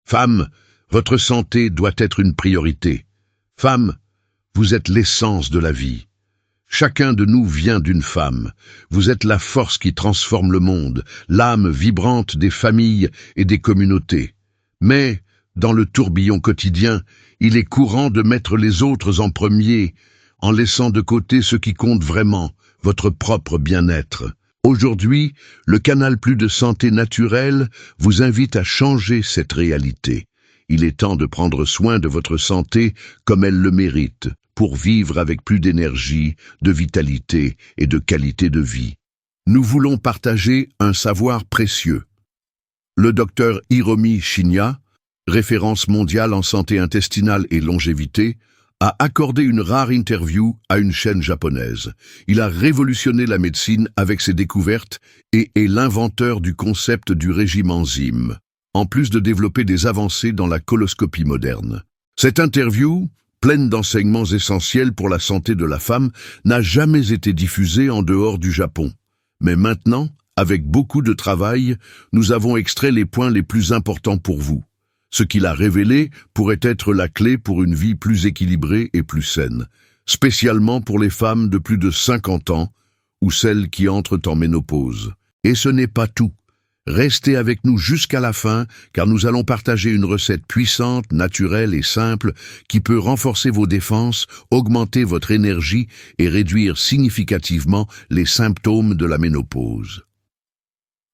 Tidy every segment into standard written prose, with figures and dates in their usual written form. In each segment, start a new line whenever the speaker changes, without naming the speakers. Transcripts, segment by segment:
Femme, votre santé doit être une priorité. Femme, vous êtes l'essence de la vie. Chacun de nous vient d'une femme. Vous êtes la force qui transforme le monde, l'âme vibrante des familles et des communautés. Mais, dans le tourbillon quotidien, il est courant de mettre les autres en premier, en laissant de côté ce qui compte vraiment, votre propre bien-être. Aujourd'hui, le canal Plus de Santé Naturelle vous invite à changer cette réalité. Il est temps de prendre soin de votre santé comme elle le mérite, pour vivre avec plus d'énergie, de vitalité et de qualité de vie. Nous voulons partager un savoir précieux. Le docteur Hiromi Shinya, référence mondiale en santé intestinale et longévité, a accordé une rare interview à une chaîne japonaise. Il a révolutionné la médecine avec ses découvertes et est l'inventeur du concept du régime enzyme, en plus de développer des avancées dans la coloscopie moderne. Cette interview, pleine d'enseignements essentiels pour la santé de la femme, n'a jamais été diffusée en dehors du Japon. Mais maintenant, avec beaucoup de travail, nous avons extrait les points les plus importants pour vous. Ce qu'il a révélé pourrait être la clé pour une vie plus équilibrée et plus saine, spécialement pour les femmes de plus de 50 ans ou celles qui entrent en ménopause. Et ce n'est pas tout. Restez avec nous jusqu'à la fin, car nous allons partager une recette puissante, naturelle et simple qui peut renforcer vos défenses, augmenter votre énergie et réduire significativement les symptômes de la ménopause.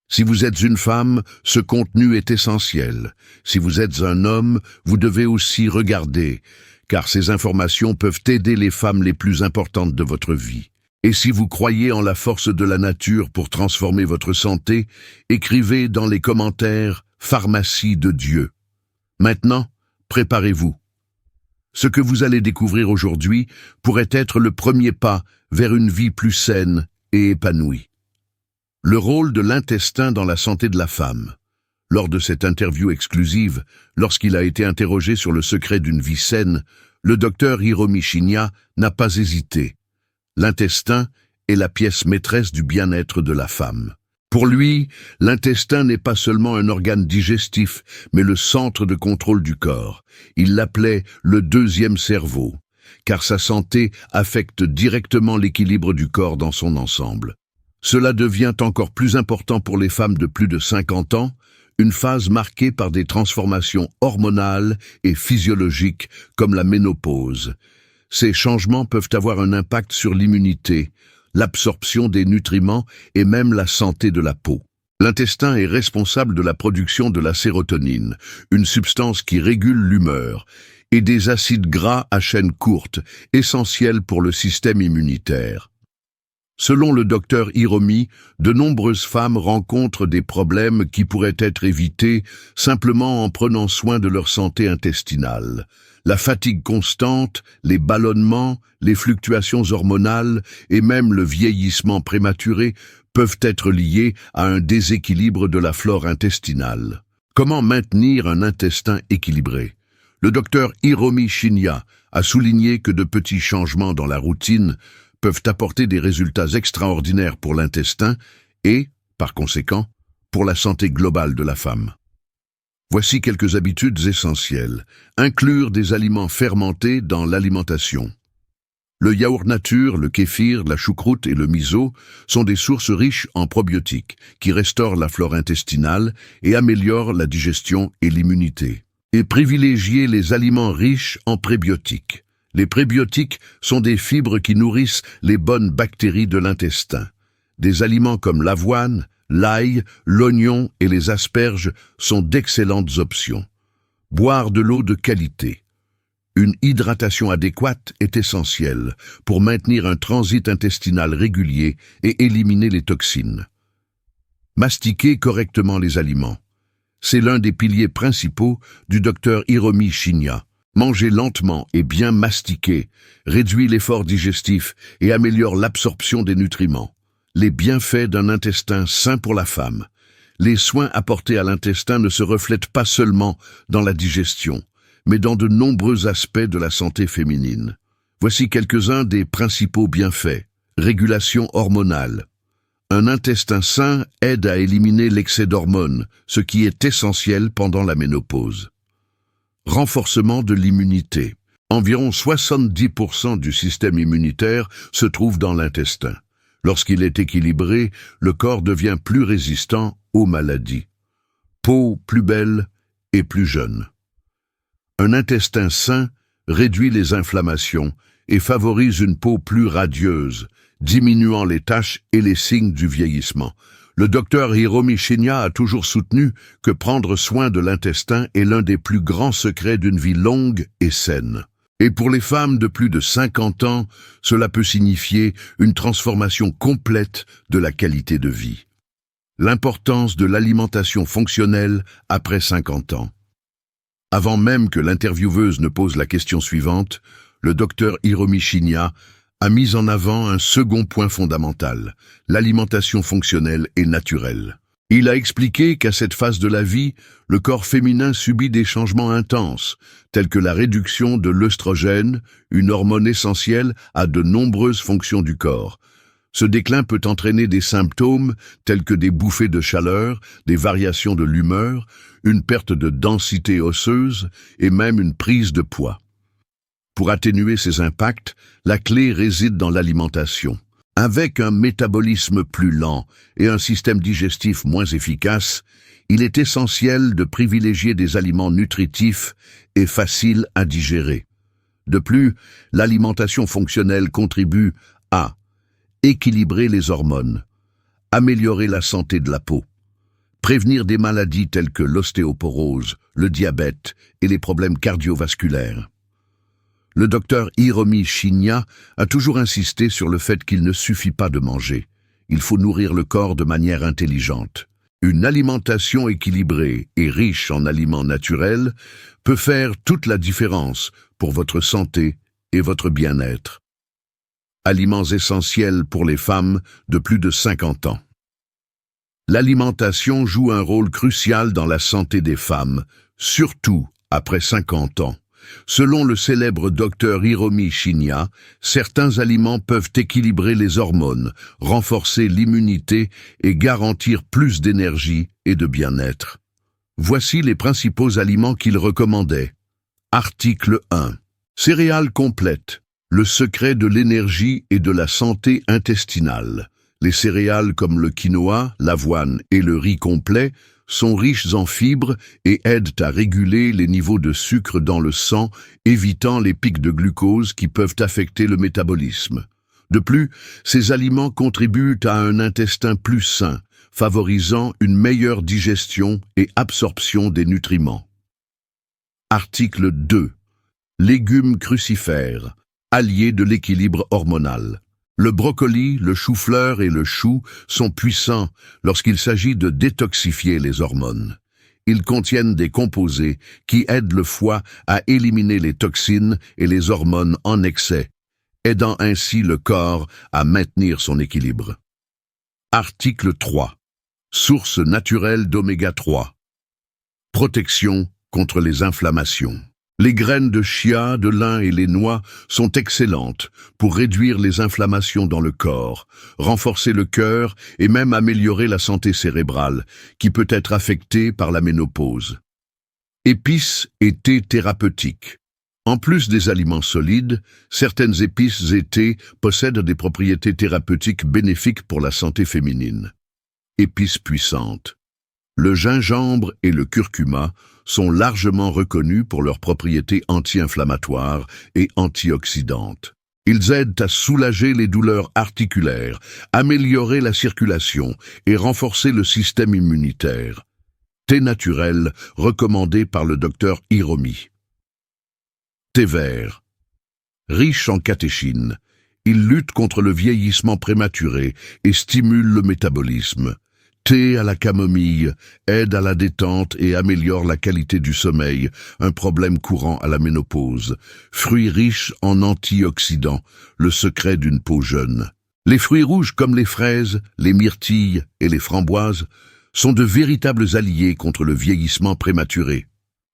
Si vous êtes une femme, ce contenu est essentiel. Si vous êtes un homme, vous devez aussi regarder, car ces informations peuvent aider les femmes les plus importantes de votre vie. Et si vous croyez en la force de la nature pour transformer votre santé, écrivez dans les commentaires « Pharmacie de Dieu ». Maintenant, préparez-vous. Ce que vous allez découvrir aujourd'hui pourrait être le premier pas vers une vie plus saine et épanouie. Le rôle de l'intestin dans la santé de la femme. Lors de cette interview exclusive, lorsqu'il a été interrogé sur le secret d'une vie saine, le docteur Hiromi Shinya n'a pas hésité. L'intestin est la pièce maîtresse du bien-être de la femme. Pour lui, l'intestin n'est pas seulement un organe digestif, mais le centre de contrôle du corps. Il l'appelait le deuxième cerveau, car sa santé affecte directement l'équilibre du corps dans son ensemble. Cela devient encore plus important pour les femmes de plus de 50 ans, une phase marquée par des transformations hormonales et physiologiques comme la ménopause. Ces changements peuvent avoir un impact sur l'immunité, l'absorption des nutriments et même la santé de la peau. L'intestin est responsable de la production de la sérotonine, une substance qui régule l'humeur, et des acides gras à chaîne courte, essentiels pour le système immunitaire. Selon le docteur Hiromi, de nombreuses femmes rencontrent des problèmes qui pourraient être évités simplement en prenant soin de leur santé intestinale. La fatigue constante, les ballonnements, les fluctuations hormonales et même le vieillissement prématuré peuvent être liés à un déséquilibre de la flore intestinale. Comment maintenir un intestin équilibré? Le docteur Hiromi Shinya a souligné que de petits changements dans la routine peuvent apporter des résultats extraordinaires pour l'intestin et, par conséquent, pour la santé globale de la femme. Voici quelques habitudes essentielles. Inclure des aliments fermentés dans l'alimentation. Le yaourt nature, le kéfir, la choucroute et le miso sont des sources riches en probiotiques qui restaurent la flore intestinale et améliorent la digestion et l'immunité. Et privilégier les aliments riches en prébiotiques. Les prébiotiques sont des fibres qui nourrissent les bonnes bactéries de l'intestin. Des aliments comme l'avoine, l'ail, l'oignon et les asperges sont d'excellentes options. Boire de l'eau de qualité. Une hydratation adéquate est essentielle pour maintenir un transit intestinal régulier et éliminer les toxines. Mastiquer correctement les aliments. C'est l'un des piliers principaux du docteur Hiromi Shinya. Manger lentement et bien mastiquer réduit l'effort digestif et améliore l'absorption des nutriments. Les bienfaits d'un intestin sain pour la femme. Les soins apportés à l'intestin ne se reflètent pas seulement dans la digestion, mais dans de nombreux aspects de la santé féminine. Voici quelques-uns des principaux bienfaits. Régulation hormonale. Un intestin sain aide à éliminer l'excès d'hormones, ce qui est essentiel pendant la ménopause. Renforcement de l'immunité. Environ 70% du système immunitaire se trouve dans l'intestin. Lorsqu'il est équilibré, le corps devient plus résistant aux maladies. Peau plus belle et plus jeune. Un intestin sain réduit les inflammations et favorise une peau plus radieuse, diminuant les taches et les signes du vieillissement. Le docteur Hiromi Shinya a toujours soutenu que prendre soin de l'intestin est l'un des plus grands secrets d'une vie longue et saine. Et pour les femmes de plus de 50 ans, cela peut signifier une transformation complète de la qualité de vie. L'importance de l'alimentation fonctionnelle après 50 ans. Avant même que l'intervieweuse ne pose la question suivante, le docteur Hiromi Shinya a mis en avant un second point fondamental, l'alimentation fonctionnelle et naturelle. Il a expliqué qu'à cette phase de la vie, le corps féminin subit des changements intenses, tels que la réduction de l'œstrogène, une hormone essentielle à de nombreuses fonctions du corps. Ce déclin peut entraîner des symptômes tels que des bouffées de chaleur, des variations de l'humeur, une perte de densité osseuse et même une prise de poids. Pour atténuer ces impacts, la clé réside dans l'alimentation. Avec un métabolisme plus lent et un système digestif moins efficace, il est essentiel de privilégier des aliments nutritifs et faciles à digérer. De plus, l'alimentation fonctionnelle contribue à équilibrer les hormones, améliorer la santé de la peau, prévenir des maladies telles que l'ostéoporose, le diabète et les problèmes cardiovasculaires. Le docteur Hiromi Shinya a toujours insisté sur le fait qu'il ne suffit pas de manger. Il faut nourrir le corps de manière intelligente. Une alimentation équilibrée et riche en aliments naturels peut faire toute la différence pour votre santé et votre bien-être. Aliments essentiels pour les femmes de plus de 50 ans. L'alimentation joue un rôle crucial dans la santé des femmes, surtout après 50 ans. Selon le célèbre docteur Hiromi Shinya, certains aliments peuvent équilibrer les hormones, renforcer l'immunité et garantir plus d'énergie et de bien-être. Voici les principaux aliments qu'il recommandait. Article 1. Céréales complètes. Le secret de l'énergie et de la santé intestinale. Les céréales comme le quinoa, l'avoine et le riz complet sont riches en fibres et aident à réguler les niveaux de sucre dans le sang, évitant les pics de glucose qui peuvent affecter le métabolisme. De plus, ces aliments contribuent à un intestin plus sain, favorisant une meilleure digestion et absorption des nutriments. Article 2. Légumes crucifères, alliés de l'équilibre hormonal. Le brocoli, le chou-fleur et le chou sont puissants lorsqu'il s'agit de détoxifier les hormones. Ils contiennent des composés qui aident le foie à éliminer les toxines et les hormones en excès, aidant ainsi le corps à maintenir son équilibre. Article 3. Source naturelle d'oméga 3. Protection contre les inflammations. Les graines de chia, de lin et les noix sont excellentes pour réduire les inflammations dans le corps, renforcer le cœur et même améliorer la santé cérébrale, qui peut être affectée par la ménopause. Épices et thés thérapeutiques. En plus des aliments solides, certaines épices et thés possèdent des propriétés thérapeutiques bénéfiques pour la santé féminine. Épices puissantes. Le gingembre et le curcuma sont largement reconnus pour leurs propriétés anti-inflammatoires et antioxydantes. Ils aident à soulager les douleurs articulaires, améliorer la circulation et renforcer le système immunitaire. Thé naturel recommandé par le docteur Hiromi. Thé vert. Riche en catéchine, il lutte contre le vieillissement prématuré et stimule le métabolisme. Thé à la camomille aide à la détente et améliore la qualité du sommeil, un problème courant à la ménopause. Fruits riches en antioxydants, le secret d'une peau jeune. Les fruits rouges comme les fraises, les myrtilles et les framboises sont de véritables alliés contre le vieillissement prématuré.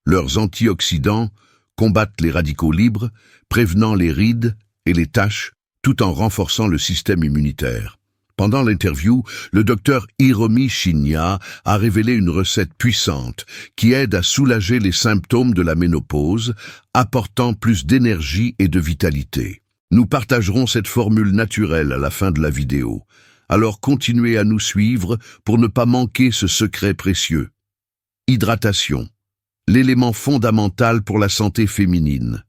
Leurs antioxydants combattent les radicaux libres, prévenant les rides et les taches, tout en renforçant le système immunitaire. Pendant l'interview, le docteur Hiromi Shinya a révélé une recette puissante qui aide à soulager les symptômes de la ménopause, apportant plus d'énergie et de vitalité. Nous partagerons cette formule naturelle à la fin de la vidéo. Alors continuez à nous suivre pour ne pas manquer ce secret précieux. Hydratation, l'élément fondamental pour la santé féminine.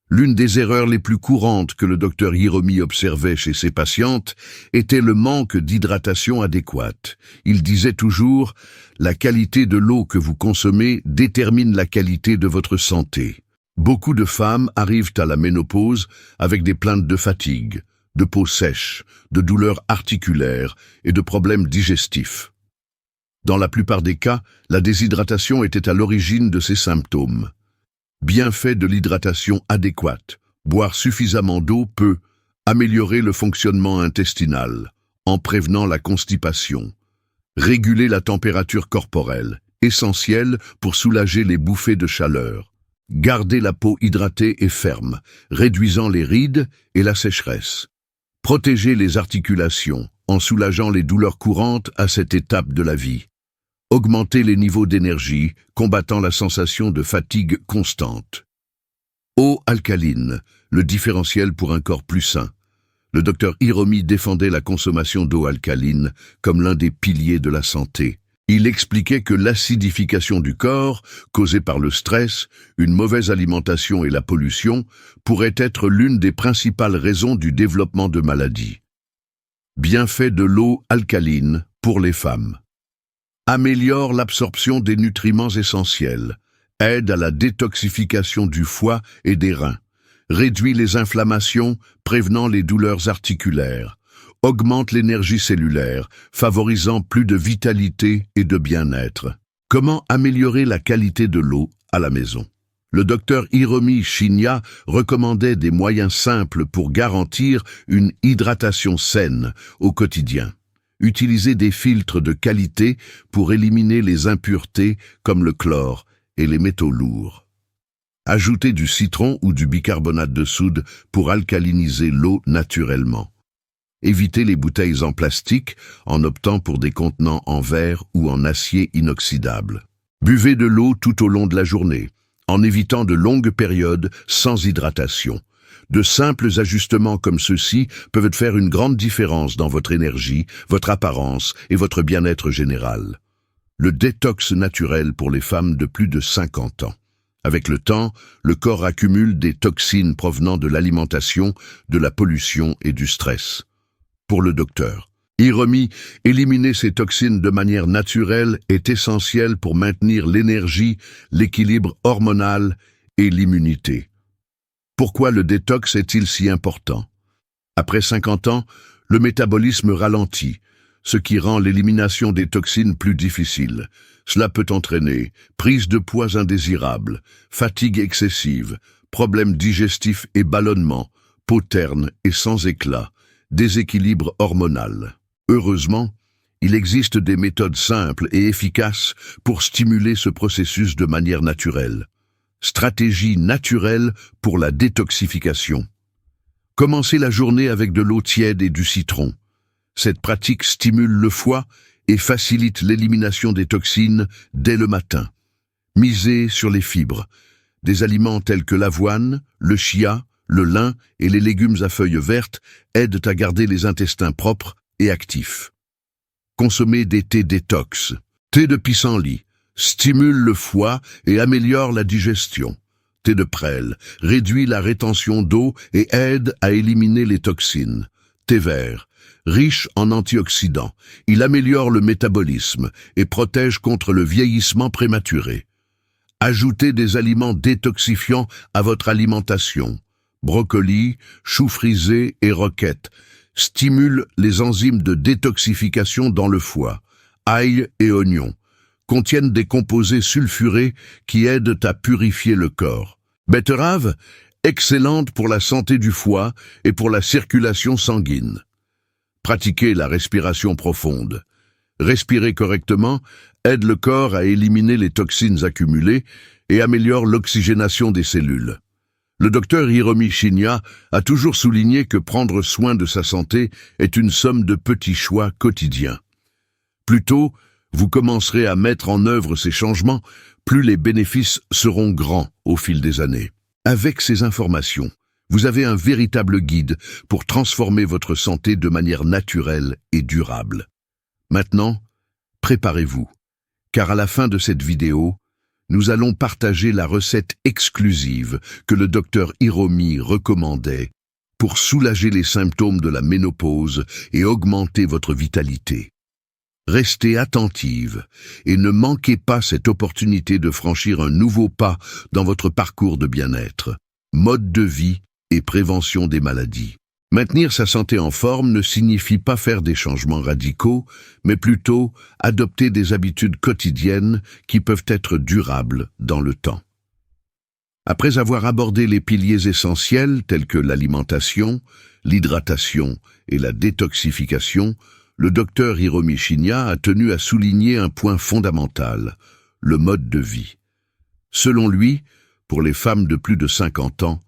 L'une des erreurs les plus courantes que le docteur Hiromi observait chez ses patientes était le manque d'hydratation adéquate. Il disait toujours « La qualité de l'eau que vous consommez détermine la qualité de votre santé ». Beaucoup de femmes arrivent à la ménopause avec des plaintes de fatigue, de peau sèche, de douleurs articulaires et de problèmes digestifs. Dans la plupart des cas, la déshydratation était à l'origine de ces symptômes. Bienfait de l'hydratation adéquate. Boire suffisamment d'eau peut améliorer le fonctionnement intestinal, en prévenant la constipation. Réguler la température corporelle, essentielle pour soulager les bouffées de chaleur. Garder la peau hydratée et ferme, réduisant les rides et la sécheresse. Protéger les articulations, en soulageant les douleurs courantes à cette étape de la vie. Augmenter les niveaux d'énergie, combattant la sensation de fatigue constante. Eau alcaline, le différentiel pour un corps plus sain. Le docteur Hiromi défendait la consommation d'eau alcaline comme l'un des piliers de la santé. Il expliquait que l'acidification du corps, causée par le stress, une mauvaise alimentation et la pollution, pourrait être l'une des principales raisons du développement de maladies. Bienfait de l'eau alcaline pour les femmes. Améliore l'absorption des nutriments essentiels, aide à la détoxification du foie et des reins, réduit les inflammations, prévenant les douleurs articulaires, augmente l'énergie cellulaire, favorisant plus de vitalité et de bien-être. Comment améliorer la qualité de l'eau à la maison? Le docteur Hiromi Shinya recommandait des moyens simples pour garantir une hydratation saine au quotidien. Utilisez des filtres de qualité pour éliminer les impuretés comme le chlore et les métaux lourds. Ajoutez du citron ou du bicarbonate de soude pour alcaliniser l'eau naturellement. Évitez les bouteilles en plastique en optant pour des contenants en verre ou en acier inoxydable. Buvez de l'eau tout au long de la journée, en évitant de longues périodes sans hydratation. De simples ajustements comme ceux-ci peuvent faire une grande différence dans votre énergie, votre apparence et votre bien-être général. Le détox naturel pour les femmes de plus de 50 ans. Avec le temps, le corps accumule des toxines provenant de l'alimentation, de la pollution et du stress. Pour le docteur Hiromi, éliminer ces toxines de manière naturelle est essentiel pour maintenir l'énergie, l'équilibre hormonal et l'immunité. Pourquoi le détox est-il si important? Après 50 ans, le métabolisme ralentit, ce qui rend l'élimination des toxines plus difficile. Cela peut entraîner prise de poids indésirable, fatigue excessive, problèmes digestifs et ballonnements, peau terne et sans éclat, déséquilibre hormonal. Heureusement, il existe des méthodes simples et efficaces pour stimuler ce processus de manière naturelle. Stratégie naturelle pour la détoxification. Commencez la journée avec de l'eau tiède et du citron. Cette pratique stimule le foie et facilite l'élimination des toxines dès le matin. Misez sur les fibres. Des aliments tels que l'avoine, le chia, le lin et les légumes à feuilles vertes aident à garder les intestins propres et actifs. Consommez des thés détox. Thé de pissenlit stimule le foie et améliore la digestion. Thé de prêle réduit la rétention d'eau et aide à éliminer les toxines. Thé vert, riche en antioxydants, il améliore le métabolisme et protège contre le vieillissement prématuré. Ajoutez des aliments détoxifiants à votre alimentation. Brocolis, choux frisés et roquettes stimulent les enzymes de détoxification dans le foie. Ail et oignons contiennent des composés sulfurés qui aident à purifier le corps. Betterave, excellente pour la santé du foie et pour la circulation sanguine. Pratiquez la respiration profonde. Respirer correctement aide le corps à éliminer les toxines accumulées et améliore l'oxygénation des cellules. Le docteur Hiromi Shinya a toujours souligné que prendre soin de sa santé est une somme de petits choix quotidiens. Plus tôt, vous commencerez à mettre en œuvre ces changements, plus les bénéfices seront grands au fil des années. Avec ces informations, vous avez un véritable guide pour transformer votre santé de manière naturelle et durable. Maintenant, préparez-vous, car à la fin de cette vidéo, nous allons partager la recette exclusive que le docteur Hiromi recommandait pour soulager les symptômes de la ménopause et augmenter votre vitalité. Restez attentive et ne manquez pas cette opportunité de franchir un nouveau pas dans votre parcours de bien-être, mode de vie et prévention des maladies. Maintenir sa santé en forme ne signifie pas faire des changements radicaux, mais plutôt adopter des habitudes quotidiennes qui peuvent être durables dans le temps. Après avoir abordé les piliers essentiels tels que l'alimentation, l'hydratation et la détoxification, le docteur Hiromi Shinya a tenu à souligner un point fondamental, le mode de vie. Selon lui, pour les femmes de plus de 50 ans,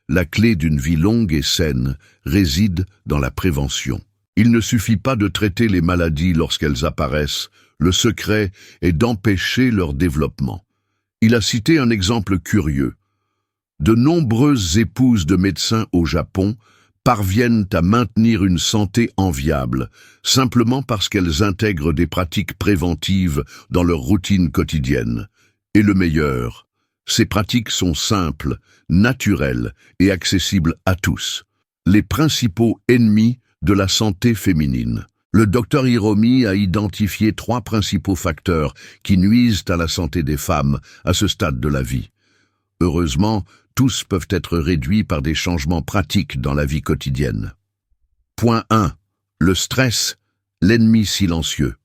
la clé d'une vie longue et saine réside dans la prévention. Il ne suffit pas de traiter les maladies lorsqu'elles apparaissent, le secret est d'empêcher leur développement. Il a cité un exemple curieux. De nombreuses épouses de médecins au Japon parviennent à maintenir une santé enviable, simplement parce qu'elles intègrent des pratiques préventives dans leur routine quotidienne. Et le meilleur, ces pratiques sont simples, naturelles et accessibles à tous. Les principaux ennemis de la santé féminine. Le docteur Hiromi a identifié 3 principaux facteurs qui nuisent à la santé des femmes à ce stade de la vie. Heureusement, tous peuvent être réduits par des changements pratiques dans la vie quotidienne. Point 1. Le stress, l'ennemi silencieux.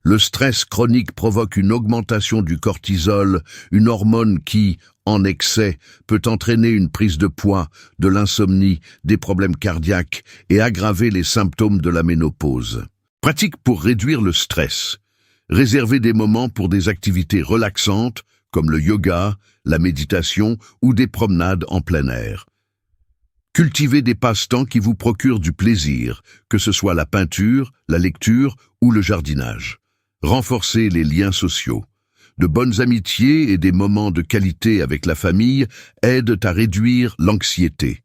Le stress chronique provoque une augmentation du cortisol, une hormone qui, en excès, peut entraîner une prise de poids, de l'insomnie, des problèmes cardiaques et aggraver les symptômes de la ménopause. Pratique pour réduire le stress. Réservez des moments pour des activités relaxantes, comme le yoga, la méditation ou des promenades en plein air. Cultivez des passe-temps qui vous procurent du plaisir, que ce soit la peinture, la lecture ou le jardinage. Renforcez les liens sociaux. De bonnes amitiés et des moments de qualité avec la famille aident à réduire l'anxiété.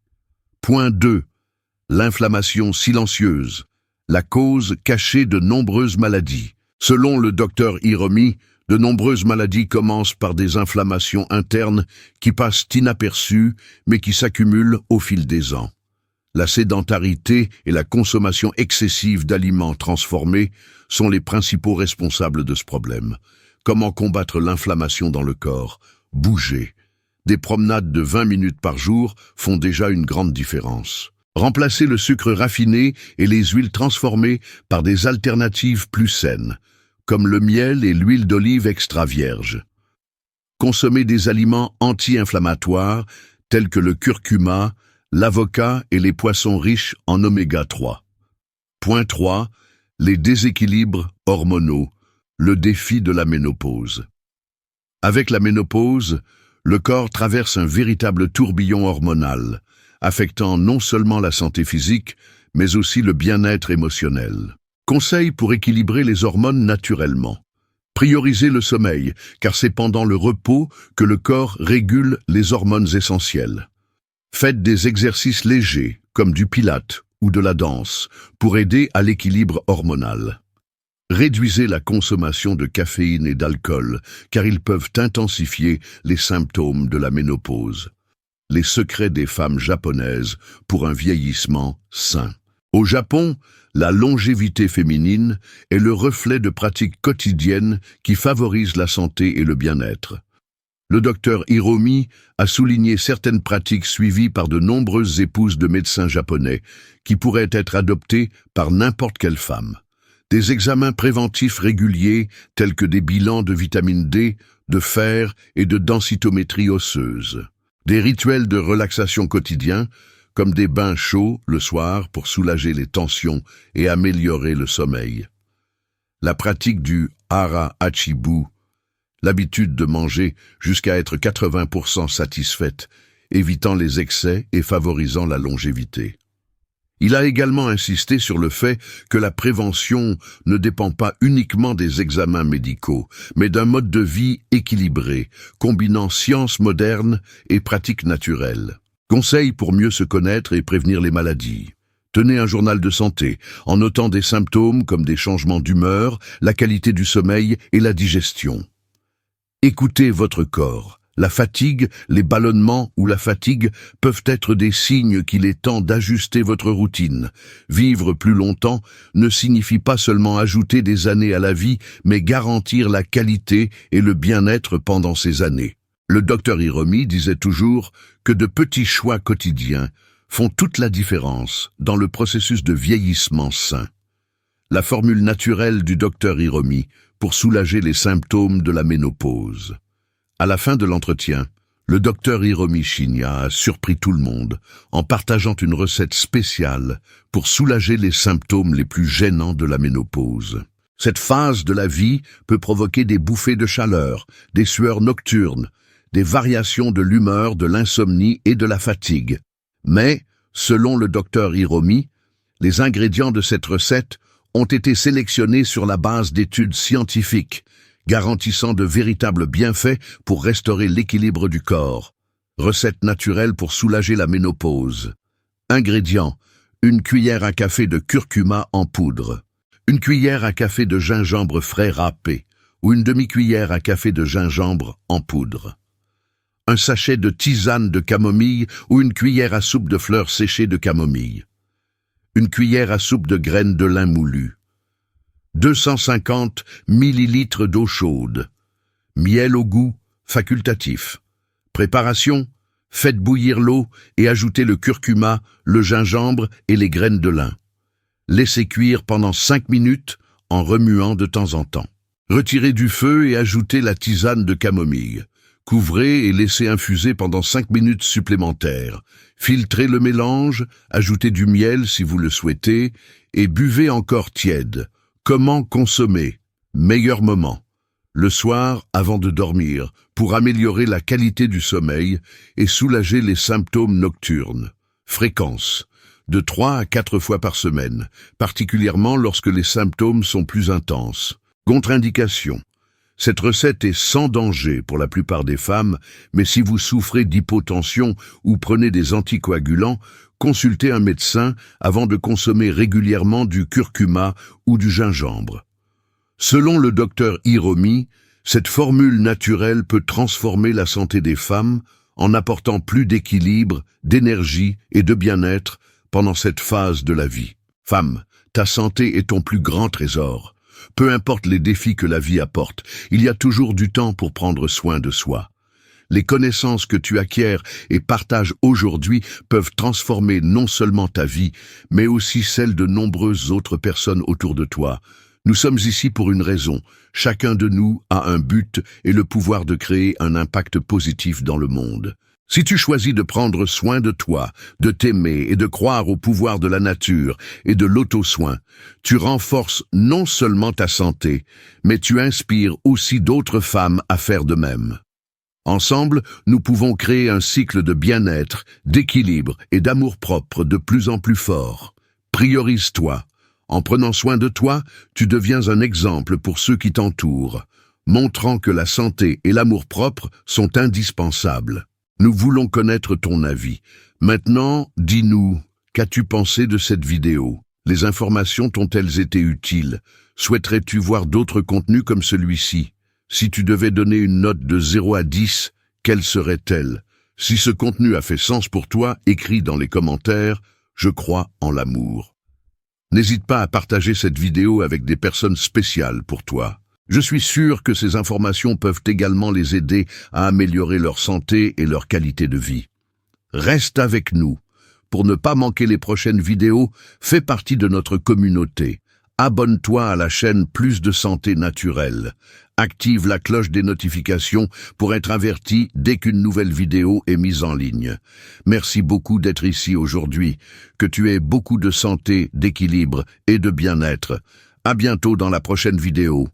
Point 2. L'inflammation silencieuse, la cause cachée de nombreuses maladies. Selon le docteur Hiromi, de nombreuses maladies commencent par des inflammations internes qui passent inaperçues mais qui s'accumulent au fil des ans. La sédentarité et la consommation excessive d'aliments transformés sont les principaux responsables de ce problème. Comment combattre l'inflammation dans le corps? Bouger. Des promenades de 20 minutes par jour font déjà une grande différence. Remplacez le sucre raffiné et les huiles transformées par des alternatives plus saines, comme le miel et l'huile d'olive extra vierge. Consommez des aliments anti-inflammatoires tels que le curcuma, l'avocat et les poissons riches en oméga 3. Point 3. Les déséquilibres hormonaux, le défi de la ménopause. Avec la ménopause, le corps traverse un véritable tourbillon hormonal, affectant non seulement la santé physique, mais aussi le bien-être émotionnel. Conseils pour équilibrer les hormones naturellement. Priorisez le sommeil, car c'est pendant le repos que le corps régule les hormones essentielles. Faites des exercices légers, comme du pilate ou de la danse, pour aider à l'équilibre hormonal. Réduisez la consommation de caféine et d'alcool, car ils peuvent intensifier les symptômes de la ménopause. Les secrets des femmes japonaises pour un vieillissement sain. Au Japon, la longévité féminine est le reflet de pratiques quotidiennes qui favorisent la santé et le bien-être. Le docteur Hiromi a souligné certaines pratiques suivies par de nombreuses épouses de médecins japonais qui pourraient être adoptées par n'importe quelle femme. Des examens préventifs réguliers tels que des bilans de vitamine D, de fer et de densitométrie osseuse. Des rituels de relaxation quotidiens comme des bains chauds le soir pour soulager les tensions et améliorer le sommeil. La pratique du hara hachibu, l'habitude de manger jusqu'à être 80% satisfaite, évitant les excès et favorisant la longévité. Il a également insisté sur le fait que la prévention ne dépend pas uniquement des examens médicaux, mais d'un mode de vie équilibré, combinant science moderne et pratiques naturelles. Conseils pour mieux se connaître et prévenir les maladies. Tenez un journal de santé, en notant des symptômes comme des changements d'humeur, la qualité du sommeil et la digestion. Écoutez votre corps. La fatigue, les ballonnements ou la fatigue peuvent être des signes qu'il est temps d'ajuster votre routine. Vivre plus longtemps ne signifie pas seulement ajouter des années à la vie, mais garantir la qualité et le bien-être pendant ces années. Le docteur Hiromi disait toujours que de petits choix quotidiens font toute la différence dans le processus de vieillissement sain. La formule naturelle du docteur Hiromi pour soulager les symptômes de la ménopause. À la fin de l'entretien, le docteur Hiromi Shinya a surpris tout le monde en partageant une recette spéciale pour soulager les symptômes les plus gênants de la ménopause. Cette phase de la vie peut provoquer des bouffées de chaleur, des sueurs nocturnes, des variations de l'humeur, de l'insomnie et de la fatigue. Mais, selon le docteur Hiromi, les ingrédients de cette recette ont été sélectionnés sur la base d'études scientifiques, garantissant de véritables bienfaits pour restaurer l'équilibre du corps. Recette naturelle pour soulager la ménopause. Ingrédients: une cuillère à café de curcuma en poudre, une cuillère à café de gingembre frais râpé ou une demi-cuillère à café de gingembre en poudre, un sachet de tisane de camomille ou une cuillère à soupe de fleurs séchées de camomille, une cuillère à soupe de graines de lin moulu, 250 ml d'eau chaude, miel au goût, facultatif. Préparation: faites bouillir l'eau et ajoutez le curcuma, le gingembre et les graines de lin. Laissez cuire pendant 5 minutes en remuant de temps en temps. Retirez du feu et ajoutez la tisane de camomille. Couvrez et laissez infuser pendant 5 minutes supplémentaires. Filtrez le mélange, ajoutez du miel si vous le souhaitez et buvez encore tiède. Comment consommer? Meilleur moment: le soir avant de dormir, pour améliorer la qualité du sommeil et soulager les symptômes nocturnes. Fréquence: de 3 à 4 fois par semaine, particulièrement lorsque les symptômes sont plus intenses. Contre-indication: cette recette est sans danger pour la plupart des femmes, mais si vous souffrez d'hypotension ou prenez des anticoagulants, consultez un médecin avant de consommer régulièrement du curcuma ou du gingembre. Selon le docteur Hiromi, cette formule naturelle peut transformer la santé des femmes en apportant plus d'équilibre, d'énergie et de bien-être pendant cette phase de la vie. Femme, ta santé est ton plus grand trésor. Peu importe les défis que la vie apporte, il y a toujours du temps pour prendre soin de soi. Les connaissances que tu acquiers et partages aujourd'hui peuvent transformer non seulement ta vie, mais aussi celle de nombreuses autres personnes autour de toi. Nous sommes ici pour une raison. Chacun de nous a un but et le pouvoir de créer un impact positif dans le monde. Si tu choisis de prendre soin de toi, de t'aimer et de croire au pouvoir de la nature et de l'auto-soin, tu renforces non seulement ta santé, mais tu inspires aussi d'autres femmes à faire de même. Ensemble, nous pouvons créer un cycle de bien-être, d'équilibre et d'amour-propre de plus en plus fort. Priorise-toi. En prenant soin de toi, tu deviens un exemple pour ceux qui t'entourent, montrant que la santé et l'amour-propre sont indispensables. Nous voulons connaître ton avis. Maintenant, dis-nous, qu'as-tu pensé de cette vidéo? Les informations t'ont-elles été utiles? Souhaiterais-tu voir d'autres contenus comme celui-ci? Si tu devais donner une note de 0 à 10, quelle serait-elle? Si ce contenu a fait sens pour toi, écris dans les commentaires « Je crois en l'amour ». N'hésite pas à partager cette vidéo avec des personnes spéciales pour toi. Je suis sûr que ces informations peuvent également les aider à améliorer leur santé et leur qualité de vie. Reste avec nous. Pour ne pas manquer les prochaines vidéos, fais partie de notre communauté. Abonne-toi à la chaîne Plus de Santé Naturelle. Active la cloche des notifications pour être averti dès qu'une nouvelle vidéo est mise en ligne. Merci beaucoup d'être ici aujourd'hui. Que tu aies beaucoup de santé, d'équilibre et de bien-être. À bientôt dans la prochaine vidéo.